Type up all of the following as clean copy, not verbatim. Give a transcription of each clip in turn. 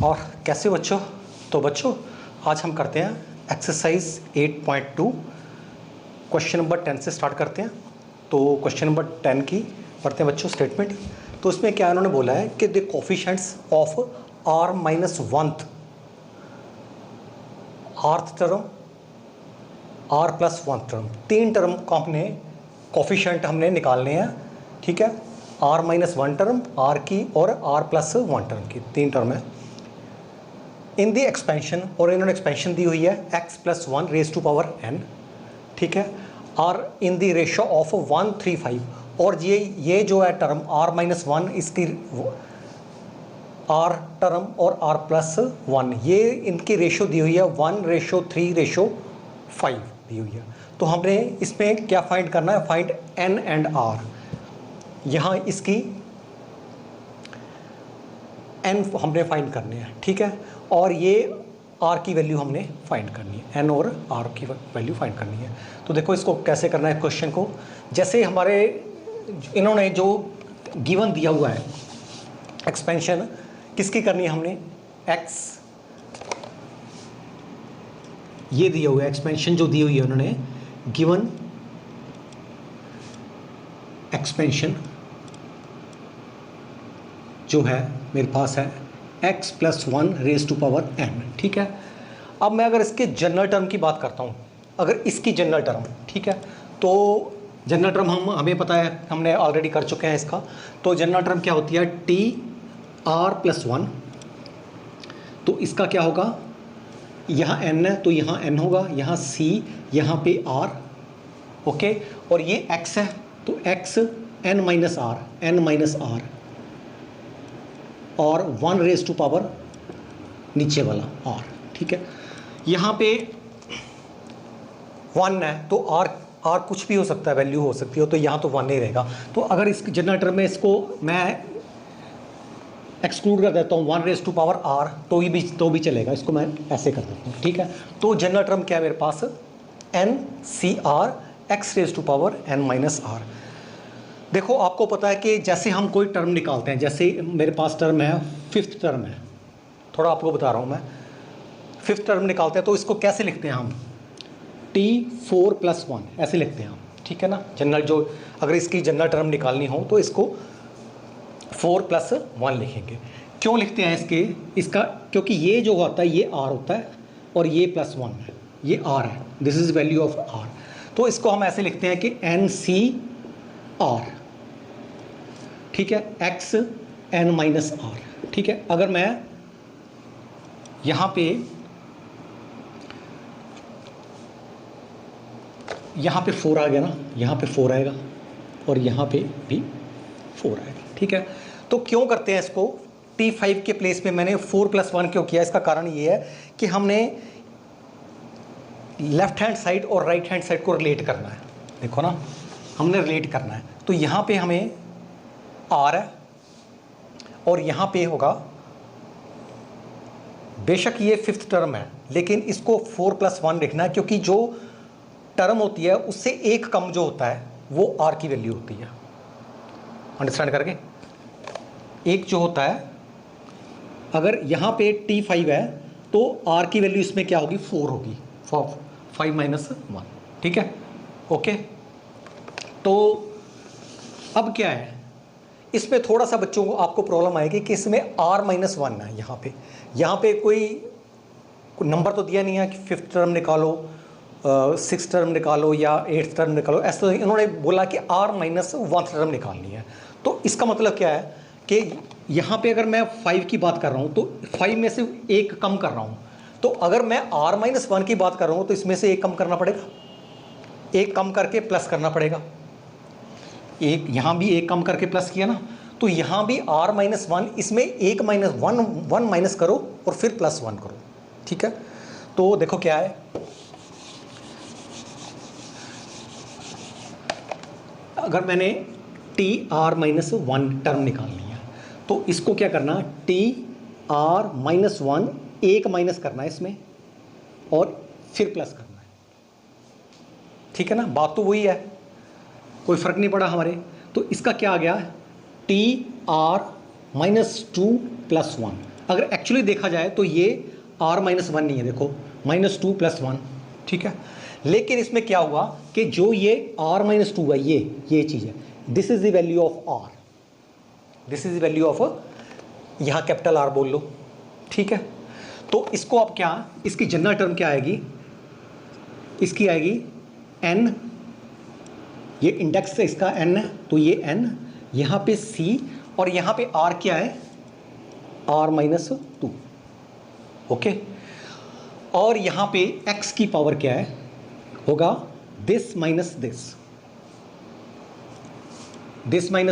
और कैसे बच्चों? तो बच्चों आज हम करते हैं एक्सरसाइज 8.2 क्वेश्चन नंबर 10 से स्टार्ट करते हैं। तो क्वेश्चन नंबर 10 की पढ़ते हैं बच्चों स्टेटमेंट। तो इसमें क्या इन्होंने बोला है कि the coefficients of r minus oneth rth term r plus one term, तीन टर्म को हमने कोफिशिएंट हमने निकालने हैं, ठीक है। r minus one term, r की और r प्लस वन टर्म की तीन टर्म है इन दी एक्सपेंशन। और इन्होंने एक्सपेंशन दी हुई है x plus one raise to power n, ठीक है। r in the ratio of 1:3:5। और ये जो है टर्म r माइनस वन, इसकी r टर्म और r प्लस वन, ये इनकी रेशो दी हुई है 1:3:5 दी हुई है। तो हमने इसमें क्या फाइंड करना है? Find n and r। यहाँ इसकी n हमने फाइंड करनी है, ठीक है। और ये r की वैल्यू हमने फाइंड करनी है, n और r की वैल्यू फाइंड करनी है। तो देखो इसको कैसे करना है क्वेश्चन को। जैसे हमारे इन्होंने जो गिवन दिया हुआ है एक्सपेंशन किसकी करनी है हमने? x, ये दिया हुआ है एक्सपेंशन जो दी हुई है उन्होंने, गिवन एक्सपेंशन जो है मेरे पास है x plus one raise to power n, ठीक है। अब मैं अगर इसके जनरल टर्म की बात करता हूँ, अगर इसकी जनरल टर्म, ठीक है, तो जनरल टर्म हमें पता है, हमने ऑलरेडी कर चुके हैं इसका। तो जनरल टर्म क्या होती है? t r plus one. तो इसका क्या होगा? यहाँ n है तो यहाँ n होगा, यहाँ c, यहाँ पे r, ओके। और ये x है तो x n माइनस r और वन रेज टू पावर नीचे वाला r, ठीक है। यहाँ पे वन है तो r कुछ भी हो सकता है, वैल्यू हो सकती है, तो यहाँ तो वन ही रहेगा। तो अगर इस जनरल टर्म में इसको मैं एक्सक्लूड कर देता हूँ 1 रेज टू पावर r, तो भी चलेगा, इसको मैं ऐसे कर देता हूँ, ठीक है। तो जनरल टर्म क्या है मेरे पास? n c r x raise to power n minus r। देखो आपको पता है कि जैसे हम कोई टर्म निकालते हैं, जैसे मेरे पास टर्म है, फिफ्थ टर्म है, थोड़ा आपको बता रहा हूँ मैं, फिफ्थ टर्म निकालते हैं तो इसको कैसे लिखते हैं हम? t4 प्लस वन ऐसे लिखते हैं हम, ठीक है ना। जनरल जो अगर इसकी जनरल टर्म निकालनी हो तो इसको 4 प्लस वन लिखेंगे। क्यों लिखते हैं इसका? क्योंकि ये जो होता है ये r होता है और ये प्लस वन है, ये r है, this is value of r। तो इसको हम ऐसे लिखते हैं कि n c r, ठीक है, x n माइनस r, ठीक है। अगर मैं यहाँ पे 4 आ गया ना, यहाँ पे 4 आएगा और यहाँ पे भी 4 आएगा, ठीक है। तो क्यों करते हैं इसको? t5 के प्लेस पे मैंने 4 प्लस वन क्यों किया? इसका कारण ये है कि हमने लेफ्ट हैंड साइड और राइट हैंड साइड को रिलेट करना है। देखो ना, हमने रिलेट करना है। तो यहाँ पे हमें r है और यहाँ पे होगा, बेशक ये फिफ्थ टर्म है लेकिन इसको 4 प्लस वन लिखना है, क्योंकि जो टर्म होती है उससे एक कम जो होता है वो r की वैल्यू होती है। अंडरस्टैंड करके? एक जो होता है, अगर यहाँ पे t5 है तो r की वैल्यू इसमें क्या होगी? 4 होगी, 5 माइनस वन, ठीक है, ओके। तो अब क्या है इसमें? थोड़ा सा बच्चों को आपको प्रॉब्लम आएगी कि इसमें r माइनस वन है। यहाँ पे कोई नंबर तो दिया नहीं है कि फिफ्थ टर्म निकालो, सिक्स टर्म निकालो या एट्थ टर्म निकालो, ऐसा तो इन्होंने बोला कि r माइनस वन टर्म निकालनी है। तो इसका मतलब क्या है कि यहाँ पे अगर मैं 5 की बात कर रहा हूँ तो 5 में से एक कम कर रहा हूँ। तो अगर मैं r माइनस वन की बात कर रहा हूँ तो इसमें से एक कम करना पड़ेगा, एक कम करके प्लस करना पड़ेगा। एक यहाँ भी एक कम करके प्लस किया ना, तो यहाँ भी r माइनस वन, इसमें एक माइनस वन माइनस करो और फिर प्लस वन करो, ठीक है। तो देखो क्या है, अगर मैंने T R minus one term निकालनी है तो इसको क्या करना? टी आर माइनस वन एक माइनस करना है इसमें और फिर प्लस करना है, ठीक है ना। बात तो वही है, कोई फ़र्क नहीं पड़ा हमारे। तो इसका क्या आ गया? T R minus two plus one. अगर एक्चुअली देखा जाए तो ये r माइनस वन नहीं है, देखो -2 + 1, ठीक है। लेकिन इसमें क्या हुआ कि जो ये r माइनस टू है, ये चीज़ है, this is the value of r, this is the value of, यहाँ कैपिटल R बोल लो, ठीक है। तो इसको अब क्या, इसकी जनरल टर्म क्या आएगी, इसकी आएगी n, ये इंडेक्स इसका n है तो ये n, यहाँ पे c और यहाँ पे r क्या है, r माइनस टू, ओके। और यहाँ पे x की पावर क्या है, होगा दिस माइनस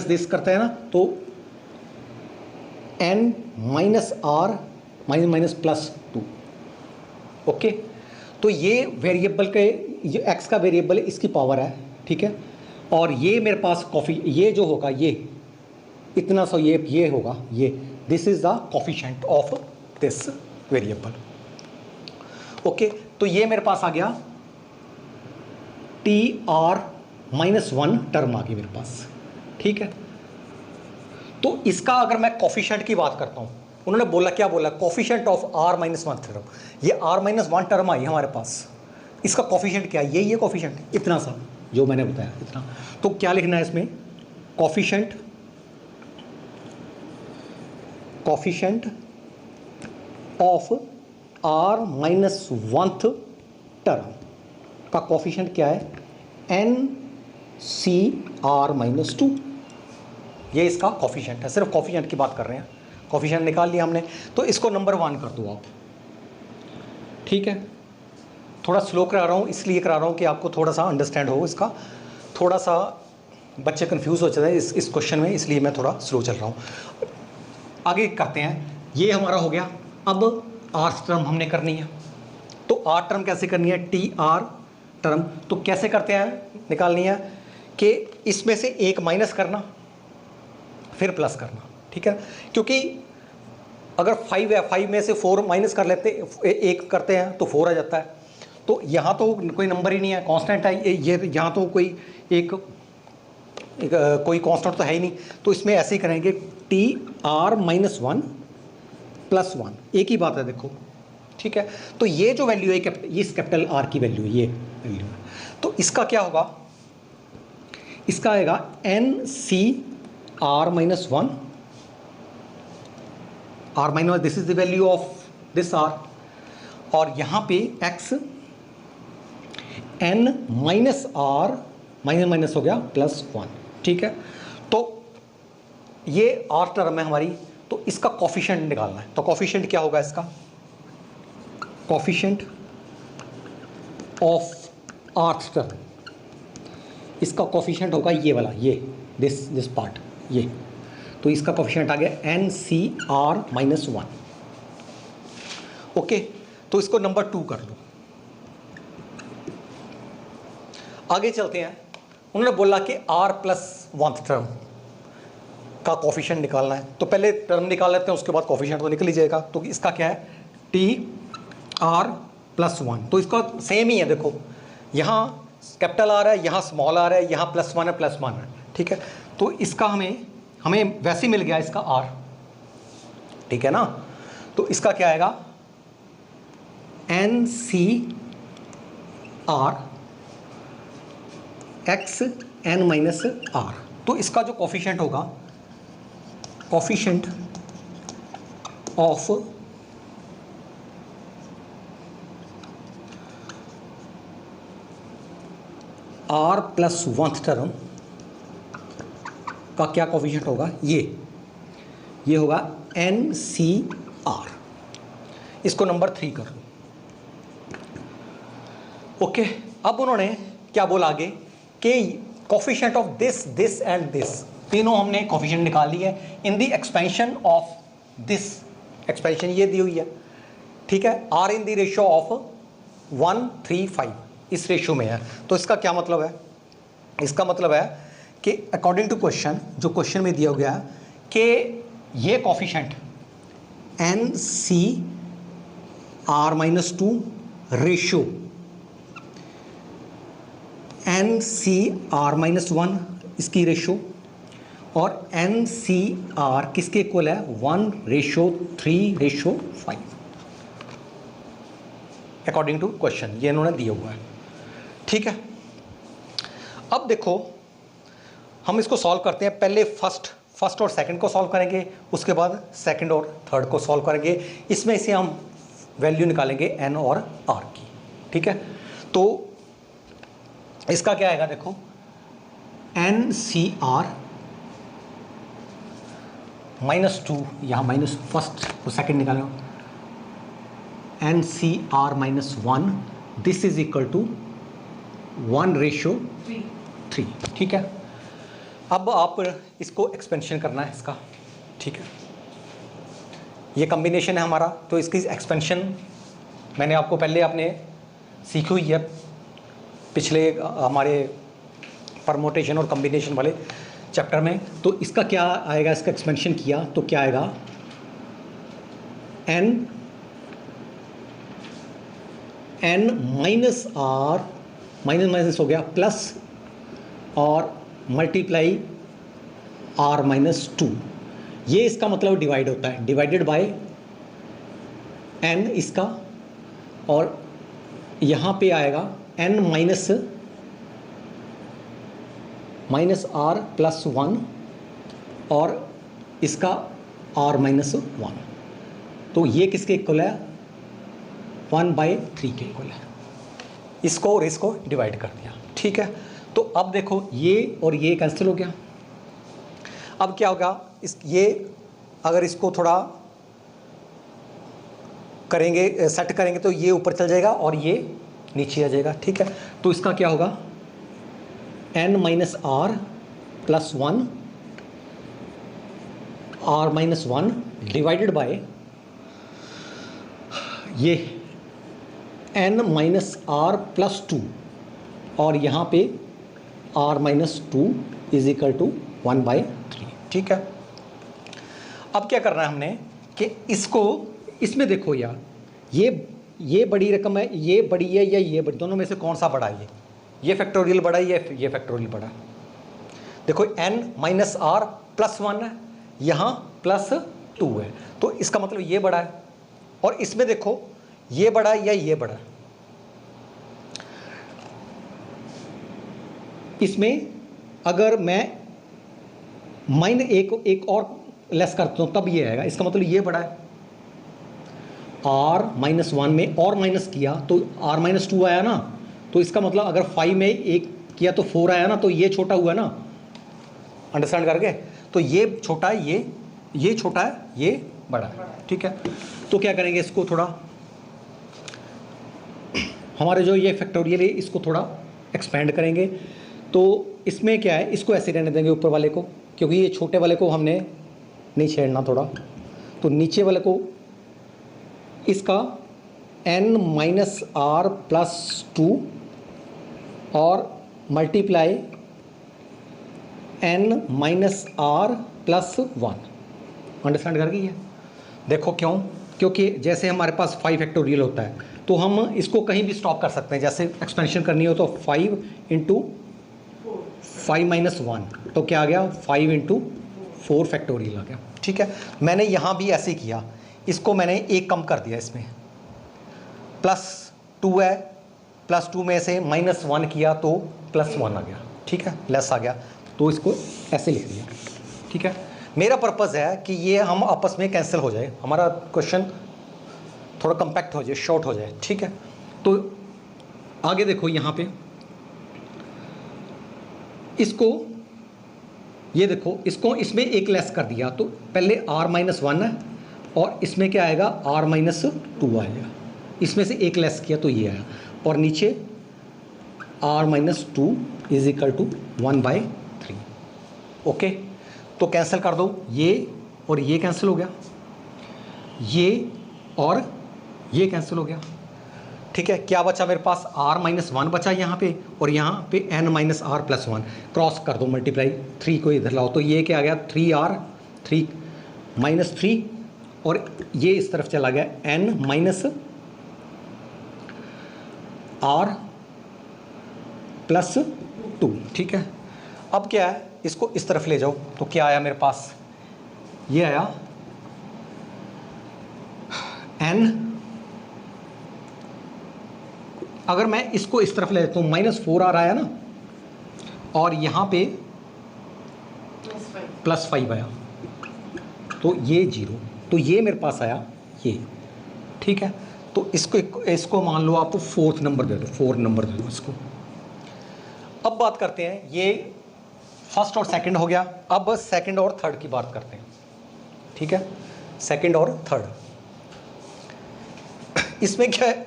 दिस करते हैं ना, तो n minus r minus plus two, okay. तो ये वेरिएबल के, ये x का वेरिएबल है, इसकी पावर है, ठीक है। और ये मेरे पास ये जो होगा, ये इतना सा ये होगा, ये this is the coefficient of this variable, okay. तो ये मेरे पास आ गया TR माइनस वन टर्म आ गई मेरे पास, ठीक है। तो इसका अगर मैं कोफिशिएंट की बात करता हूँ, उन्होंने बोला, क्या बोला, coefficient of R minus one term, ये R माइनस वन टर्म आई हमारे पास, इसका कोफिशिएंट क्या है, ये कोफिशिएंट इतना सा जो मैंने बताया इतना। तो क्या लिखना है इसमें, coefficient of R minus oneth term का कोफिशिएंट क्या है, NCR माइनस टू, ये इसका कोफिशिएंट है। सिर्फ कोफिशिएंट की बात कर रहे हैं, कोफिशिएंट निकाल लिया हमने, तो इसको नंबर 1 कर दो आप, ठीक है। थोड़ा स्लो करा रहा हूँ, इसलिए करा रहा हूँ कि आपको थोड़ा सा अंडरस्टैंड हो, इसका थोड़ा सा बच्चे कंफ्यूज हो जाते हैं इस क्वेश्चन में, इसलिए मैं थोड़ा स्लो चल रहा हूँ। आगे करते हैं, ये हमारा हो गया। अब R टर्म हमने करनी है, तो R टर्म कैसे करनी है, TR टर्म, तो कैसे करते हैं, निकालनी है कि इसमें से एक माइनस करना फिर प्लस करना, ठीक है। क्योंकि अगर 5 है, 5 में से 4 माइनस कर लेते, एक करते हैं तो 4 आ जाता है। तो यहाँ तो कोई नंबर ही नहीं है, कांस्टेंट है ये, यहाँ तो कोई कोई कांस्टेंट तो है ही नहीं, तो इसमें ऐसे ही करेंगे TR minus one plus one, एक ही बात है, देखो, ठीक है। तो ये जो वैल्यू है, ये इस कैपिटल R की वैल्यू है, ये वैल्यू है। तो इसका क्या होगा, इसका आएगा NCR minus one, R minus, this is the value of this R, और यहाँ पे X N minus R, minus minus हो गया प्लस वन, ठीक है। तो ये R टर्म है हमारी, तो इसका कोफिशिएंट निकालना है। तो कोफिशिएंट क्या होगा इसका, कोफिशिएंट ऑफ R टर्म, इसका कोफिशिएंट होगा ये वाला, ये दिस पार्ट, ये। तो इसका कोफिशिएंट आ गया NCR माइनस वन, ओके। तो इसको नंबर 2 कर लो। आगे चलते हैं, उन्होंने बोला कि R प्लस वंथ टर्म का कोफिशिएंट निकालना है। तो पहले टर्म निकाल लेते हैं, उसके बाद कोफिशिएंट तो निकल ही जाएगा। तो इसका क्या है, TR प्लस वन, तो इसका सेम ही है, देखो यहाँ कैपिटल R है, यहाँ स्मॉल r है, यहाँ प्लस वन है, ठीक है। तो इसका हमें वैसे ही मिल गया इसका R, ठीक है ना। तो इसका क्या आएगा, NCR X N minus R। तो इसका जो कोफिशिएंट होगा, coefficient of R plus oneth term का क्या कोफिशिएंट होगा, ये होगा NCR। इसको नंबर 3 कर लो, ओके। अब उन्होंने क्या बोला आगे कि coefficient of this and this, तीनों हमने कोफिशिएंट निकाल लिए इन the expansion of this, expansion ये दी हुई है, ठीक है। R in the ratio of 1:3:5, इस रेशियो में है। तो इसका क्या मतलब है, इसका मतलब है कि अकॉर्डिंग टू क्वेश्चन, जो क्वेश्चन में दिया गया है कि ये coefficient NCR minus two ratio NCR minus one, इसकी रेशियो, और एन सी आर किसके इक्वल है 1:3:5 अकॉर्डिंग टू क्वेश्चन, ये इन्होंने दिया हुआ है। ठीक है, अब देखो हम इसको सॉल्व करते हैं। पहले फर्स्ट और सेकंड को सॉल्व करेंगे, उसके बाद सेकंड और थर्ड को सॉल्व करेंगे। इसमें से हम वैल्यू निकालेंगे एन और आर की। ठीक है, तो इसका क्या आएगा, देखो एन सी आर -2, यहाँ माइनस फर्स्ट और सेकेंड निकालो, N C R -1, this is equal to 1:3। ठीक है, अब आप इसको एक्सपेंशन करना है इसका। ठीक है, ये कॉम्बिनेशन है हमारा, तो इसकी एक्सपेंशन मैंने आपको पहले आपने सीखी हुई है पिछले हमारे परमोटेशन और कॉम्बिनेशन वाले चैप्टर में। तो इसका क्या आएगा, इसका एक्सपेंशन किया तो क्या आएगा, एन माइनस आर माइनस हो गया प्लस और मल्टीप्लाई आर -2, ये इसका मतलब डिवाइड होता है, डिवाइडेड बाय एन इसका, और यहाँ पे आएगा एन माइनस आर +1 और इसका आर -1, तो ये किसके इक्वल है 1/3 के इक्वल है। इसको और इसको डिवाइड कर दिया। ठीक है, तो अब देखो ये और ये कैंसिल हो गया। अब क्या होगा, ये अगर इसको थोड़ा करेंगे, सेट करेंगे तो ये ऊपर चल जाएगा और ये नीचे आ जाएगा। ठीक है, तो इसका क्या होगा, n minus R +1 r -1 divided by ये n माइनस आर +2 और यहाँ पे r -2 इज इक्वल टू 1/3। ठीक है, अब क्या करना है हमने कि इसको, इसमें देखो यार, ये बड़ी रकम है, ये बड़ी है या ये बड़ी, दोनों में से कौन सा बड़ा है, ये फैक्टोरियल बड़ा है या ये फैक्टोरियल बड़ा है। देखो n माइनस आर +1 है, यहाँ +2 है, तो इसका मतलब ये बड़ा है। और इसमें देखो ये बड़ा है या ये बड़ा है, इसमें अगर मैं एक और लेस करता हूँ तब ये आएगा, इसका मतलब ये बड़ा है। r -1 में और माइनस किया तो r -2 आया ना, तो इसका मतलब अगर 5 में 1 किया तो 4 आया ना, तो ये छोटा हुआ ना, अंडरस्टैंड करके, तो ये छोटा है, ये छोटा है, ये बड़ा है। ठीक है, तो क्या करेंगे, इसको थोड़ा हमारे जो ये फैक्टोरियल है इसको थोड़ा एक्सपेंड करेंगे। तो इसमें क्या है, इसको ऐसे रहने देंगे ऊपर वाले को, क्योंकि ये छोटे वाले को हमने नहीं छेड़ना थोड़ा, तो नीचे वाले को इसका n माइनस आर +2 और multiply n minus R +1, understand कर गई है। देखो क्यों, क्योंकि जैसे हमारे पास 5 फैक्टोरियल होता है तो हम इसको कहीं भी स्टॉप कर सकते हैं। जैसे एक्सपेंशन करनी हो तो 5 × 5 - 1, तो क्या आ गया, 5 × 4 फैक्टोरियल आ गया। ठीक है, मैंने यहाँ भी ऐसे ही किया, इसको मैंने एक कम कर दिया, इसमें +2 है, +2 में से -1 किया तो +1 आ गया। ठीक है, लेस आ गया, तो इसको ऐसे लिख दिया। ठीक है, मेरा पर्पज़ है कि ये हम आपस में कैंसिल हो जाए, हमारा क्वेश्चन थोड़ा कम्पैक्ट हो जाए, शॉर्ट हो जाए। ठीक है, तो आगे देखो यहाँ पे इसको, ये देखो इसको इसमें एक लेस कर दिया, तो पहले r -1 है और इसमें क्या आएगा, r -2 आएगा, इसमें से एक लेस किया तो ये आया, और नीचे r -2 is equal to 1/3। Okay, तो कैंसिल कर दो, ये और ये कैंसिल हो गया, ये और ये कैंसिल हो गया। ठीक है, क्या बचा मेरे पास, r -1 बचा यहाँ पे, और यहाँ पे n माइनस आर +1, क्रॉस कर दो, मल्टीप्लाई 3 को इधर लाओ, तो ये क्या आ गया, 3r -3, और ये इस तरफ चला गया n माइनस आर +2। ठीक है, अब क्या है, इसको इस तरफ ले जाओ तो क्या आया मेरे पास, ये आया n, अगर मैं इसको इस तरफ ले जाता हूँ -4 आ रहा है ना, और यहाँ पे +5 आया, तो ये 0, तो ये मेरे पास आया ये, ठीक है। तो इसको मान लो आप 4th नंबर दे दो, 4 नंबर दे दो इसको। अब बात करते हैं, ये फर्स्ट और सेकंड हो गया, अब सेकंड और थर्ड की बात करते हैं, ठीक है। सेकंड और थर्ड, इसमें क्या है,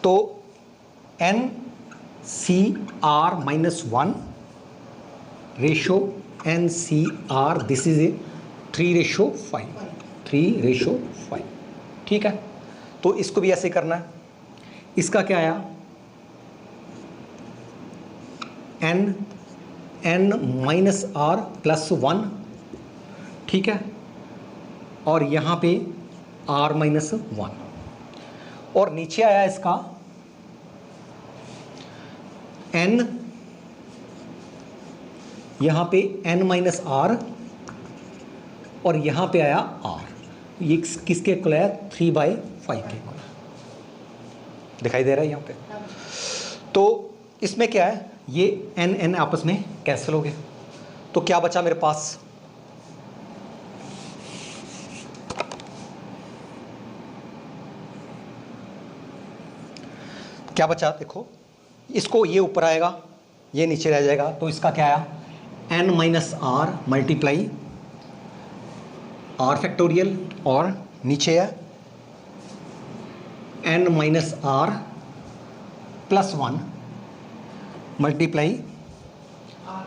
तो NCR-1 ratio NCR, this is a 3:5, 3:5, ठीक है। तो इसको भी ऐसे करना है। इसका क्या आया, N-R+1, ठीक है, और यहाँ पे R-1, और नीचे आया इसका N, यहाँ पे N-R, और यहाँ पे आया R। ये किसके इक्वल है, 3/5 के इक्वल, दिखाई दे रहा है यहाँ पे। तो इसमें क्या है, ये N आपस में कैंसिल हो गए, तो क्या बचा मेरे पास, क्या बचा, देखो इसको, ये ऊपर आएगा, ये नीचे रह जाएगा, तो इसका क्या आया, N-R × R फैक्टोरियल, और नीचे है N-R+1 ×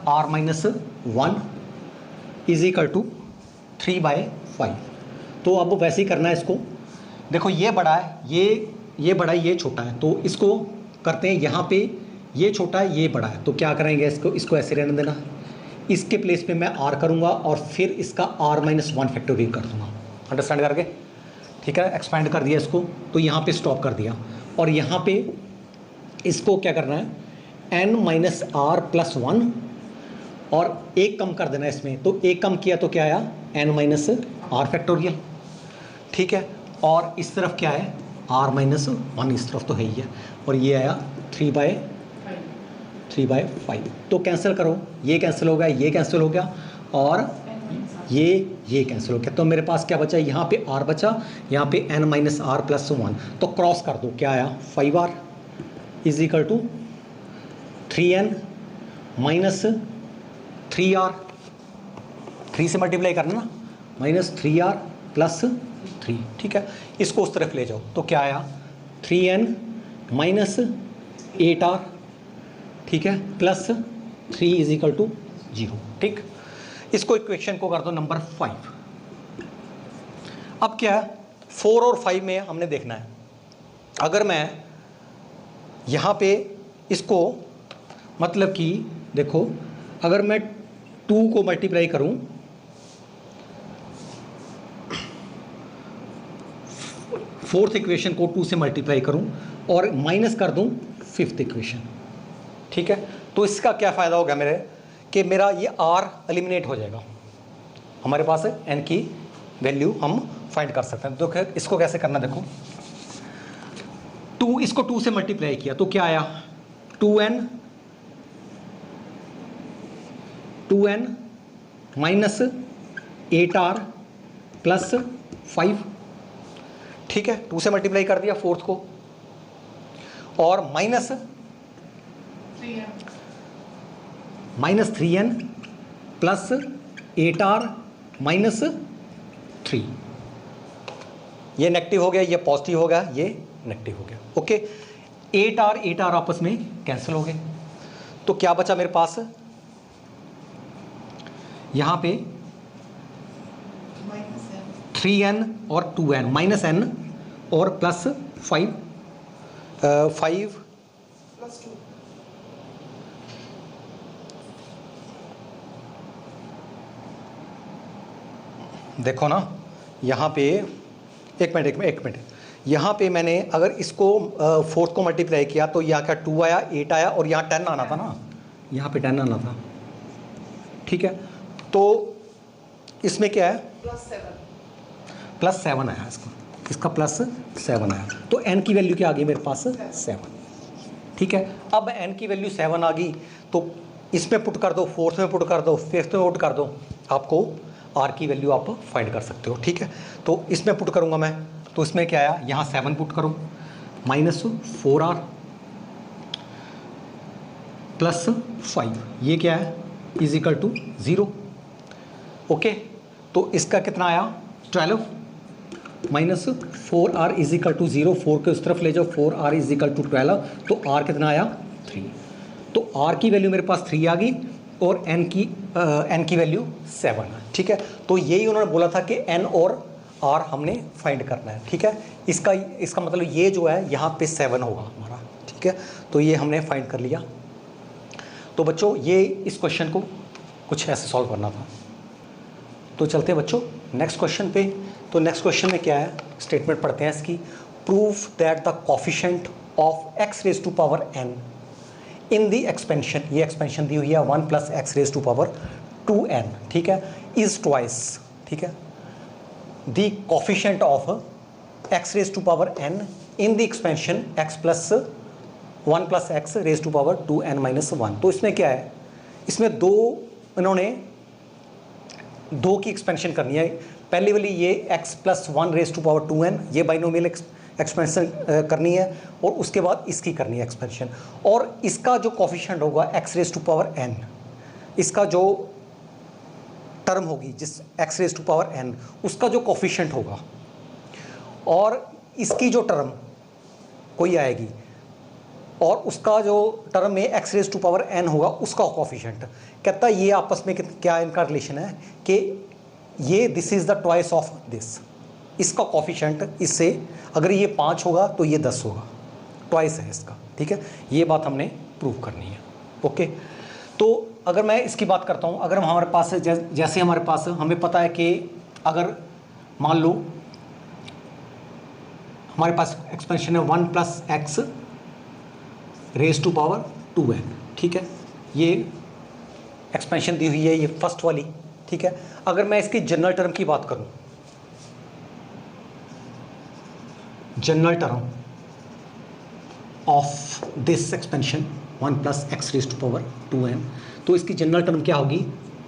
R-1 is equal to 3/5। तो अब वैसे ही करना है इसको, देखो ये बड़ा है, ये बड़ा है, ये छोटा है, तो इसको करते हैं, यहाँ पे ये छोटा है, ये बड़ा है, तो क्या करेंगे, इसको ऐसे रहने देना, इसके प्लेस पे मैं R करूँगा, और फिर इसका R-1 फैक्टोरियल कर दूँगा, अंडरस्टैंड करके, ठीक है। एक्सपैंड कर दिया इसको, तो यहाँ पे स्टॉप कर दिया, और यहाँ पे इसको क्या करना है, N-R+1, और एक कम कर देना इसमें, तो एक कम किया तो क्या आया, N-R फैक्टोरियल, ठीक है। और इस तरफ क्या है, R-1, इस तरफ तो है ही है, और ये आया 3/5। तो कैंसिल करो, ये कैंसिल हो गया, ये कैंसिल हो गया, और ये कैंसिल हो गया, तो मेरे पास क्या बचा, यहाँ पे R बचा, यहाँ पे N-R+1, तो क्रॉस कर दो, क्या आया, 5R is equal to 3N - 3R, 3 से मल्टीप्लाई करना ना, -3R + 3, ठीक है। इसको उस तरफ ले जाओ, तो क्या आया, 3N - 8R, ठीक है, +3 इज इक्वल टू 0, ठीक। इसको इक्वेशन को कर दो नंबर 5। अब क्या है, 4 और 5 में हमने देखना है, अगर मैं यहाँ पे इसको, मतलब कि देखो, अगर मैं 2 को मल्टीप्लाई करूँ, फोर्थ इक्वेशन को 2 से मल्टीप्लाई करूं, और माइनस कर दूं 5th इक्वेशन, ठीक है। तो इसका क्या फ़ायदा होगा मेरे, कि मेरा ये R एलिमिनेट हो जाएगा, हमारे पास N की वैल्यू हम फाइंड कर सकते हैं। तो इसको कैसे करना, देखो 2, इसको 2 से मल्टीप्लाई किया, तो क्या आया, 2N - 8R + 5, ठीक है। 2 से मल्टीप्लाई कर दिया फोर्थ को, और -3N + 8R - 3, ये नेगेटिव हो गया, ये पॉजिटिव हो गया, ये नेगेटिव हो गया, ओके। 8R आपस में कैंसिल हो गए, तो क्या बचा मेरे पास, यहाँ पे 3N और 2N, -N और +5, 5 +2, देखो ना, यहाँ पे एक मिनट, यहाँ पे मैंने अगर इसको 4 को मल्टीप्लाई किया तो यहाँ क्या 2 आया, 8 आया और यहाँ 10 आना था ना, यहाँ पे 10 आना था, ठीक है। तो इसमें क्या है प्लस 7 आया, इसका प्लस 7 आया, तो n की वैल्यू क्या आ गई मेरे पास 7, ठीक है। अब n की वैल्यू 7 आ गई तो इसमें पुट कर दो, 4th में पुट कर दो, 5th में पुट कर दो, आपको r की वैल्यू आप फाइंड कर सकते हो, ठीक है। तो इसमें पुट करूँगा मैं, तो इसमें क्या आया, यहाँ 7 पुट करो, -4r प्लस 5, ये क्या है इज इक्वल टू 0, ओके। तो इसका कितना आया 12 -4r इज इक्वल टू 0, 4 के उस तरफ ले जाओ, 4r इज इक्वल टू 12, तो r कितना आया 3, तो r की वैल्यू मेरे पास 3 आ गई और n की वैल्यू 7, ठीक है। तो यही उन्होंने बोला था कि n और r हमने फाइंड करना है, ठीक है। इसका मतलब ये जो है यहाँ पे 7 होगा हमारा, ठीक है। तो ये हमने फाइंड कर लिया। तो बच्चों ये इस क्वेश्चन को कुछ ऐसे सॉल्व करना था। तो चलते हैं बच्चों नेक्स्ट क्वेश्चन पे। तो नेक्स्ट क्वेश्चन में क्या है, स्टेटमेंट पढ़ते हैं इसकी। Prove that the coefficient of x raise to power n in the expansion, ये एक्सपेंशन दी हुई है 1 + x raise to power 2n, ठीक है, इज ट्वाइस, ठीक है, the coefficient of x raise to power n in the expansion x + 1 + x raise to power 2n - 1। तो इसमें क्या है, इसमें इन्होंने 2 की एक्सपेंशन करनी है। पहली वाली ये x + 1 raise to power 2n, ये बाइनोमियल एक्सपेंशन करनी है, और उसके बाद इसकी करनी है एक्सपेंशन। और इसका जो कोफिशिएंट होगा x raise to power n, इसका जो टर्म होगी जिस x raise to power n, उसका जो कोफिशिएंट होगा, और इसकी जो टर्म कोई आएगी, और उसका जो टर्म में x raise to power n होगा उसका कोफिशिएंट। कहता है ये आपस में क्या इनका रिलेशन है कि ये this is the twice of this, इसका कोफिशिएंट इससे, अगर ये 5 होगा तो ये 10 होगा, ट्वाइस है इसका, ठीक है। ये बात हमने प्रूव करनी है, ओके। तो अगर मैं इसकी बात करता हूँ, अगर हमारे पास जैसे हमारे पास हमें पता है कि अगर मान लो हमारे पास एक्सपेंशन है 1 + x raise to power 2n, ठीक है, ये एक्सपेंशन दी हुई है, ये फर्स्ट वाली, ठीक है। अगर मैं इसकी जनरल टर्म की बात करूं, general term of this expansion 1 + x raise to power 2n, तो इसकी जनरल टर्म क्या होगी,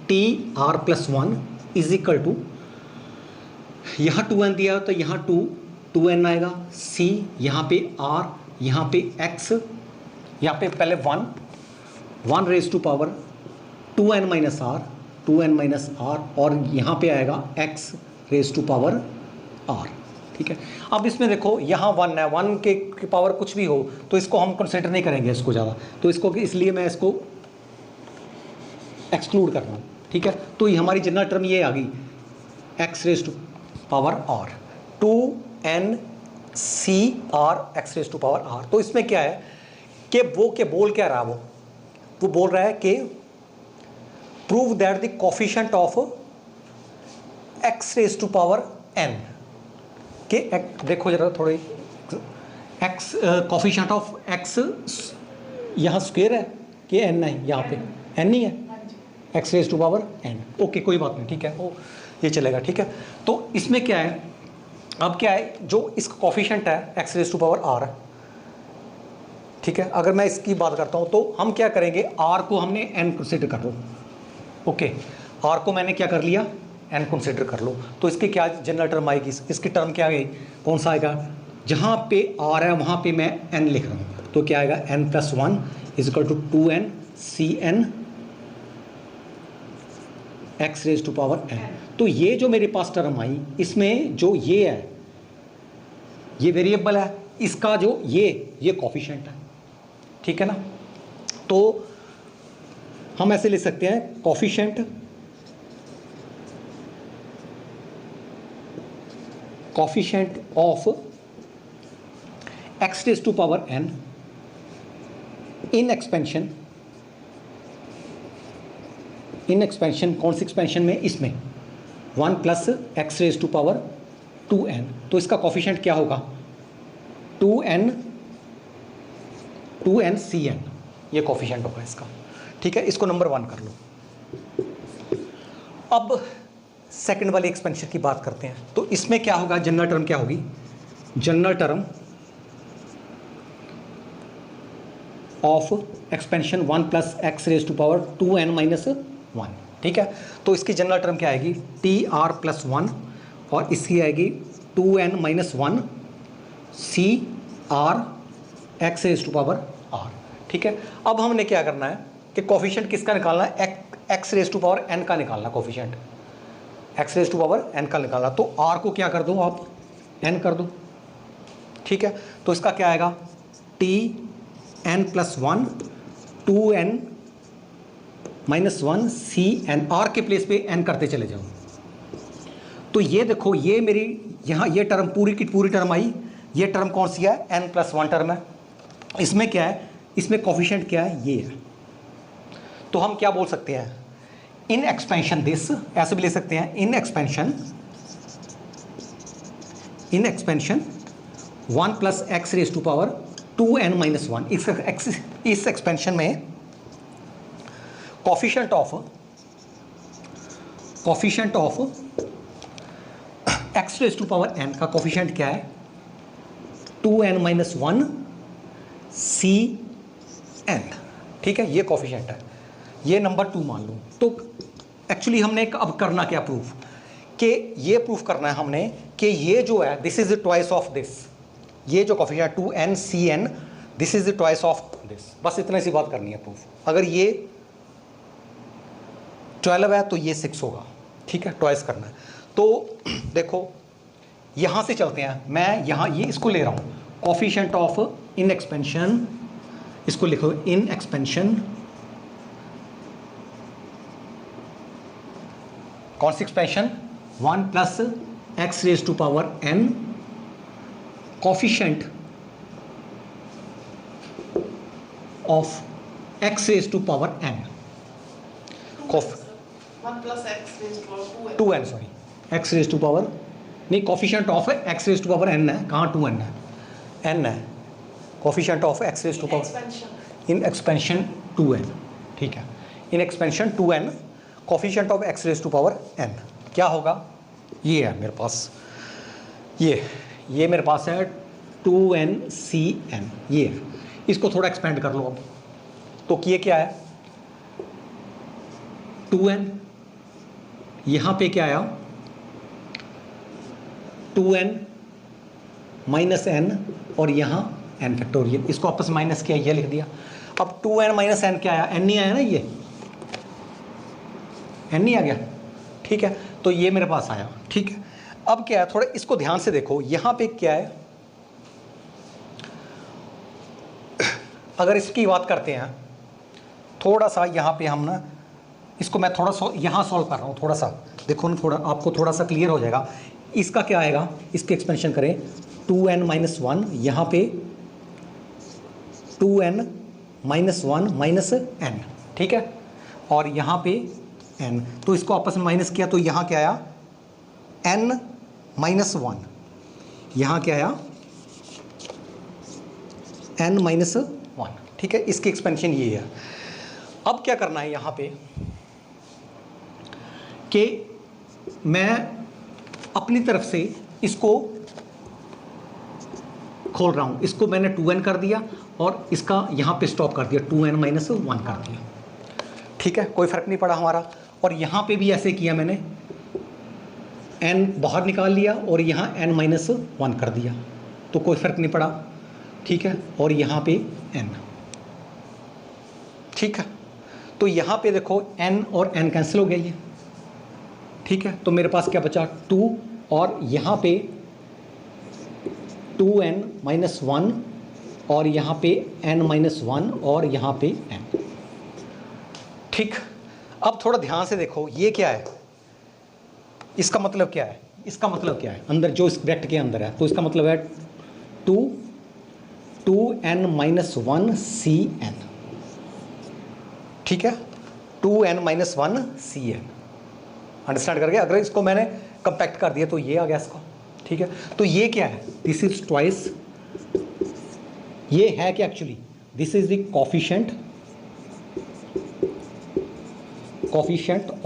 tr + 1 इज इक्वल टू, यहाँ 2n दिया तो यहाँ 2n आएगा, c यहाँ पे r, यहाँ पे x, यहाँ पे पहले 1 raise to power 2n - r, और यहाँ पे आएगा x raise to power r, ठीक है। अब इसमें देखो यहाँ 1 है, 1 के पावर कुछ भी हो तो इसको हम कंसिडर नहीं करेंगे इसको ज़्यादा, तो इसको इसलिए मैं इसको एक्सक्लूड कर रहा हूँ, ठीक है। तो ये हमारी जनरल टर्म ये आ गई x raise to power r, 2n c r x raise to power r। तो इसमें क्या है कि वो बोल क्या रहा है, वो बोल रहा है कि prove that the coefficient of x raise to power n, के देखो जरा थोड़ी, x कोफिशिएंट ऑफ x यहाँ स्क्वायर है कि n है, यहाँ पे n नहीं है, x raise to power n, okay कोई बात नहीं, ठीक है, वो ये चलेगा, ठीक है। तो इसमें क्या है, अब क्या है, जो इसका कोफिशिएंट है x raise to power r, ठीक है। अगर मैं इसकी बात करता हूँ तो हम क्या करेंगे, r को हमने n कंसिडर कर लो, ओके, r को मैंने क्या कर लिया, n कंसिडर कर लो। तो इसकी क्या जनरल टर्म आएगी, इसकी टर्म क्या आएगी, कौन सा आएगा, जहाँ पे r है वहाँ पे मैं n लिख रहा हूँ, तो क्या आएगा, n + 1 is equal to 2n cn x raise to power n। तो ये जो मेरे पास टर्म आई, इसमें जो ये है, ये वेरिएबल है, इसका जो ये कोफिशिएंट है, ठीक है ना। तो हम ऐसे लिख सकते हैं, coefficient of x raise to power n in expansion, कौन सी एक्सपेंशन में, इसमें 1 + x raise to power 2n। तो इसका कोफिशिएंट क्या होगा, 2n ये कोफिशिएंट होगा इसका, ठीक है। इसको नंबर 1 कर लो। अब सेकंड वाले एक्सपेंशन की बात करते हैं। तो इसमें क्या होगा, जनरल टर्म क्या होगी, general term of expansion 1 plus x raise to power 2n minus 1, ठीक है। तो इसकी जनरल टर्म क्या आएगी, TR प्लस 1 और इसकी आएगी 2n minus 1 CR X raise to power R, ठीक है। अब हमने क्या करना है कि कोफिशिएंट किसका निकालना है, X raise to power n का निकालना, coefficient X raise to power n का निकालना। तो R को क्या कर दो आप, n कर दो, ठीक है। तो इसका क्या आएगा, TN plus 1 2n minus 1 CN, R के प्लेस पे n करते चले जाओ। तो ये देखो, ये मेरी यहाँ ये टर्म पूरी की पूरी टर्म आई। ये टर्म कौन सी है, n प्लस 1 टर्म है। इसमें क्या है, इसमें कोफिशिएंट क्या है, ये है। तो हम क्या बोल सकते हैं, इन एक्सपेंशन दिस, ऐसे भी ले सकते हैं, in expansion 1 plus x raise to power 2n minus 1। इस एक्सपेंशन में coefficient of x raise to power n का कोफिशिएंट क्या है, 2n माइनस 1 CN, ठीक है। ये कोफिशिएंट है, ये नंबर 2 मान लो। तो एक्चुअली हमने अब करना क्या, प्रूफ, कि ये प्रूफ करना है हमने कि ये जो है this is the twice of this, ये जो coefficient 2n CN this is the twice of this, बस इतने सी बात करनी है प्रूफ। अगर ये 12 है तो ये 6 होगा, ठीक है, ट्वाइस करना है। तो देखो यहाँ से चलते हैं, मैं यहाँ ये इसको ले रहा हूँ, कोफिशिएंट ऑफ इन एक्सपेंशन, इसको लिखो इन एक्सपेंशन, कौन सी expansion, 1 plus x raise to power n, coefficient of x raise to power n, 1 plus x raise to power 2n, sorry, x raise to power नहीं, coefficient of x raise to power n है, कहाँ 2n है, n है, coefficient of x raise to power n expansion 2n, ठीक है, in expansion 2n coefficient of x raise to power n क्या होगा, ये है मेरे पास, ये मेरे पास है 2n CN, ये है। इसको थोड़ा एक्सपेंड कर लो अब, तो ये क्या है 2n, यहाँ पे क्या आया 2n माइनस n और यहाँ n फैक्टोरियल, इसको आपस में माइनस किया, ये लिख दिया। अब 2n माइनस n क्या आया, n नहीं आया ना, ये n नहीं आ गया, ठीक है। तो ये मेरे पास आया, ठीक है। अब क्या है, थोड़ा इसको ध्यान से देखो, यहाँ पे क्या है, अगर इसकी बात करते हैं थोड़ा सा, यहाँ पे हम ना इसको मैं थोड़ा सा यहाँ सॉल्व कर रहा हूँ, थोड़ा सा देखो ना, थोड़ा आपको थोड़ा सा क्लियर हो जाएगा। इसका क्या आएगा, इसके एक्सपेंशन करें 2n माइनस 1, यहाँ पे 2n माइनस 1 माइनस n, ठीक है, और यहाँ पे n, तो इसको आपस में माइनस किया तो यहाँ क्या आया n माइनस 1, यहाँ क्या आया n माइनस 1, ठीक है। इसकी एक्सपेंशन ये है। अब क्या करना है यहाँ पे कि मैं अपनी तरफ से इसको खोल रहा हूँ, इसको मैंने 2n कर दिया और इसका यहाँ पे स्टॉप कर दिया, 2n माइनस 1 कर दिया, ठीक है, कोई फ़र्क नहीं पड़ा हमारा। और यहाँ पे भी ऐसे किया मैंने, n बाहर निकाल लिया और यहाँ n माइनस 1 कर दिया, तो कोई फ़र्क नहीं पड़ा, ठीक है। और यहाँ पे n, ठीक है। तो यहाँ पे देखो n और n कैंसिल हो गया ये, ठीक है। तो मेरे पास क्या बचा 2 और यहाँ पे 2n माइनस 1 और यहाँ पे n माइनस 1 और यहाँ पे n, ठीक। अब थोड़ा ध्यान से देखो, ये क्या है, इसका मतलब क्या है, इसका मतलब क्या है अंदर जो इस ब्रैकेट के अंदर है, तो इसका मतलब है 2n माइनस 1 CN, ठीक है, 2n माइनस 1 CN, अंडरस्टैंड करके। अगर इसको मैंने कंपैक्ट कर दिया तो ये आ गया इसका, ठीक है। तो ये क्या है, दिस इज ट्वाइस ये है कि actually this is the coefficient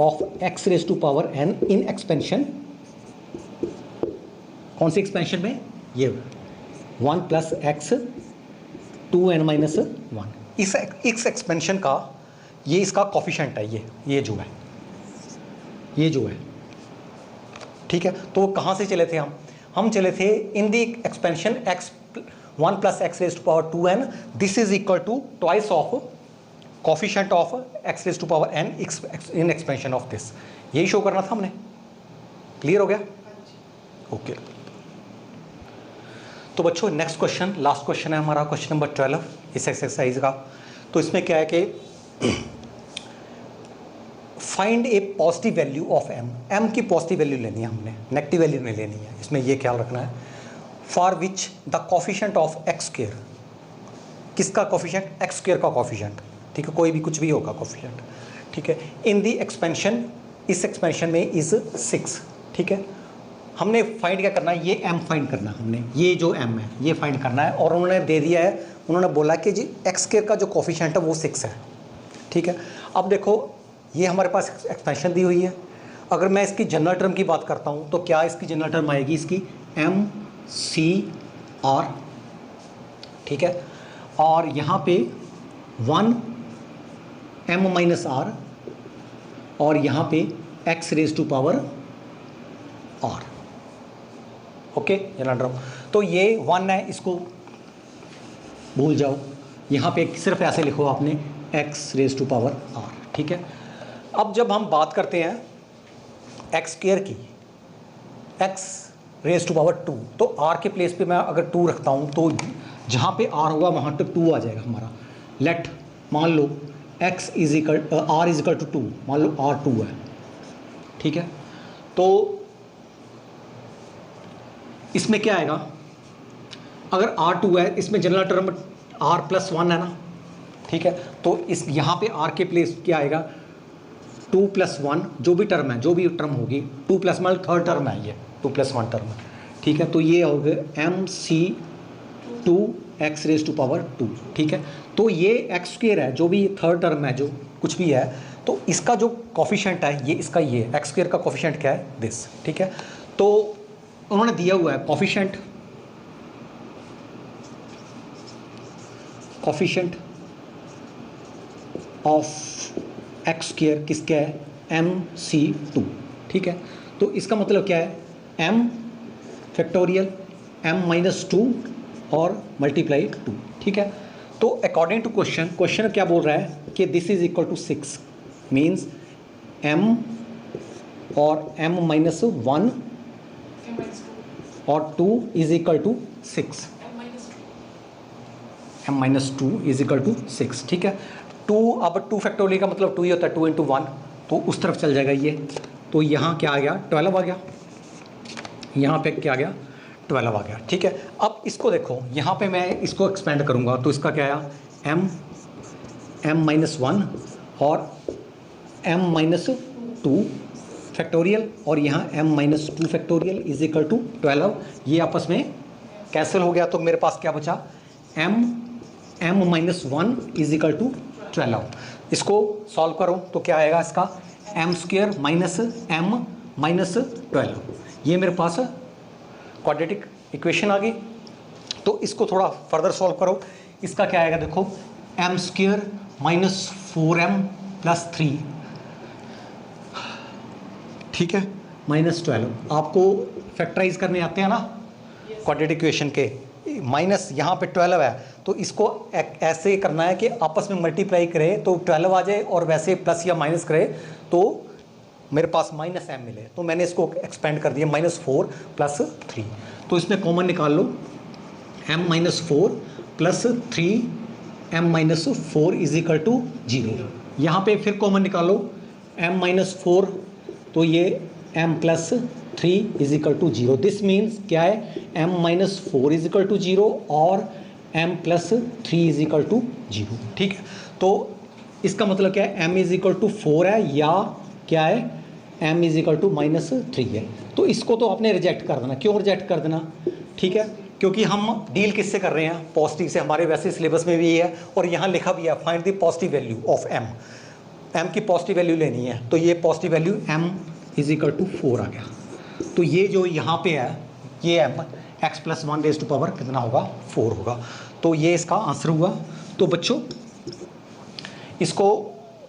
of x raise to power N in expansion. कौन सी एक्सपेंशन में? ये 1 प्लस एक्स 2n माइनस 1। इस एक्सपेंशन का ये इसका कोफिशिएंट है, ये जो है, ठीक है। तो कहाँ से चले थे हम चले थे in the expansion x 1 plus x raise to power 2n, this is equal to twice of coefficient of x raise to power n in expansion of this. यही शो करना था हमने। क्लियर हो गया? ओके। तो बच्चों नेक्स्ट क्वेश्चन, लास्ट क्वेश्चन है हमारा, क्वेश्चन नंबर 12 इस एक्सरसाइज का। तो इसमें क्या है कि find A positive value of m की पॉजिटिव वैल्यू लेनी है हमने, नेगेटिव वैल्यू नहीं लेनी है। इसमें ये ख्याल रखना है for which the coefficient of x square, किसका कोफिशिएंट? x स्क्वायर का कोफिशिएंट, ठीक है, कोई भी कुछ भी होगा कोफिशिएंट, ठीक है। इन दी एक्सपेंशन, इस एक्सपेंशन में इज 6, ठीक है। हमने फाइंड क्या करना है? ये m फाइंड करना है हमने, ये जो m है ये फाइंड करना है। और उन्होंने दे दिया है, उन्होंने बोला कि जी x स्क्वायर का जो कोफिशिएंट है वो 6 है, ठीक है। अब देखो ये हमारे पास एक्सपेंशन दी हुई है। अगर मैं इसकी जनरल टर्म की बात करता हूँ तो क्या इसकी जनरल टर्म आएगी? इसकी m(c)(r), ठीक है। और यहाँ पे 1m-r और यहाँ पे x raise to power r, okay, general term. तो ये 1 है, इसको भूल जाओ, यहाँ पे सिर्फ ऐसे लिखो आपने x raise to power r, ठीक है। अब जब हम बात करते हैं x स्क्वायर की, x रेज टू पावर 2, तो r के प्लेस पे मैं अगर 2 रखता हूँ तो जहाँ पे r होगा वहाँ पे 2 आ जाएगा हमारा। लेट मान लो x is equal r is equal to 2, मान लो r 2 है, ठीक है। तो इसमें क्या आएगा? अगर r 2 है, इसमें जनरल टर्म r प्लस 1 है ना, ठीक है। तो इस यहाँ पे r के प्लेस क्या आएगा? 2 प्लस 1, जो भी टर्म है, जो भी टर्म होगी, 2 प्लस 1 थर्ड टर्म है, ये 2 प्लस 1 टर्म है, ठीक है। तो ये हो गया mc2 x raise to power 2, ठीक है। तो ये x स्क्वायर है, जो भी थर्ड टर्म है, जो कुछ भी है, तो इसका जो कोफिशिएंट है ये इसका, ये x स्क्वायर का कोफिशिएंट क्या है? दिस, ठीक है। तो उन्होंने दिया हुआ है कोफिशिएंट ऑफ एक्स स्क्वायर किसका है? mc2, ठीक है। तो इसका मतलब क्या है? m फैक्टोरियल m-2 और मल्टीप्लाई 2, ठीक है। तो अकॉर्डिंग टू क्वेश्चन क्या बोल रहा है कि this is equal to 6, means m और m-1 और 2 is equal to 6, m-2 is equal to 6, ठीक है। 2, अब 2 फैक्टोरियल का मतलब 2 ही होता है, 2 × 1, तो उस तरफ चल जाएगा ये। तो यहाँ क्या आ गया? 12 आ गया, यहाँ पे क्या आ गया? 12 आ गया, ठीक है। अब इसको देखो, यहाँ पे मैं इसको एक्सपेंड करूँगा तो इसका क्या आया? m-1 और m-2 फैक्टोरियल और यहाँ m-2 factorial is equal to 12। ये आपस में कैंसिल हो गया, तो मेरे पास क्या बचा? m-1 is equal to 12। इसको सॉल्व करो तो क्या आएगा इसका? m square minus m-12। ये मेरे पास क्वाड्रेटिक इक्वेशन आ गई। तो इसको थोड़ा फर्दर सॉल्व करो। इसका क्या आएगा देखो, m square minus 4m plus 3, ठीक है, माइनस 12। आपको फैक्टराइज करने आते हैं ना क्वाड्रेटिक इक्वेशन के, माइनस यहाँ पे 12 है तो इसको ऐसे करना है कि आपस में मल्टीप्लाई करे तो 12 आ जाए, और वैसे प्लस या माइनस करे तो मेरे पास माइनस m मिले। तो मैंने इसको एक्सपेंड कर दिया, -4 + 3। तो इसमें कॉमन निकाल लो, m-4 + 3m-4 is equal to 0। यहाँ पे फिर कॉमन निकालो m-4, तो ये m + 3 is equal to 0। This means क्या है? m-4 इज इक्वल टू 0 और m + 3 इज इक्वल टू 0, ठीक है। तो इसका मतलब क्या है? m इज इक्वल टू 4 है या क्या है? m इज इक्वल टू -3 है। तो इसको तो आपने रिजेक्ट कर देना। क्यों रिजेक्ट कर देना? ठीक है, क्योंकि हम डील किससे कर रहे हैं, पॉजिटिव से। हमारे वैसे सिलेबस में भी ये है और यहाँ लिखा भी है find the positive value of M. M की पॉजिटिव वैल्यू लेनी है, तो ये positive value M is equal to 4 आ गया। तो ये जो यहाँ पे है ये M X plus 1 raise to power कितना होगा, 4 होगा। तो ये इसका आंसर हुआ। तो बच्चों इसको,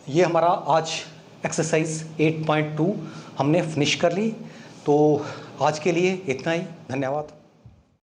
ये हमारा आज एक्सरसाइज 8.2 हमने फिनिश कर ली। तो आज के लिए इतना ही, धन्यवाद।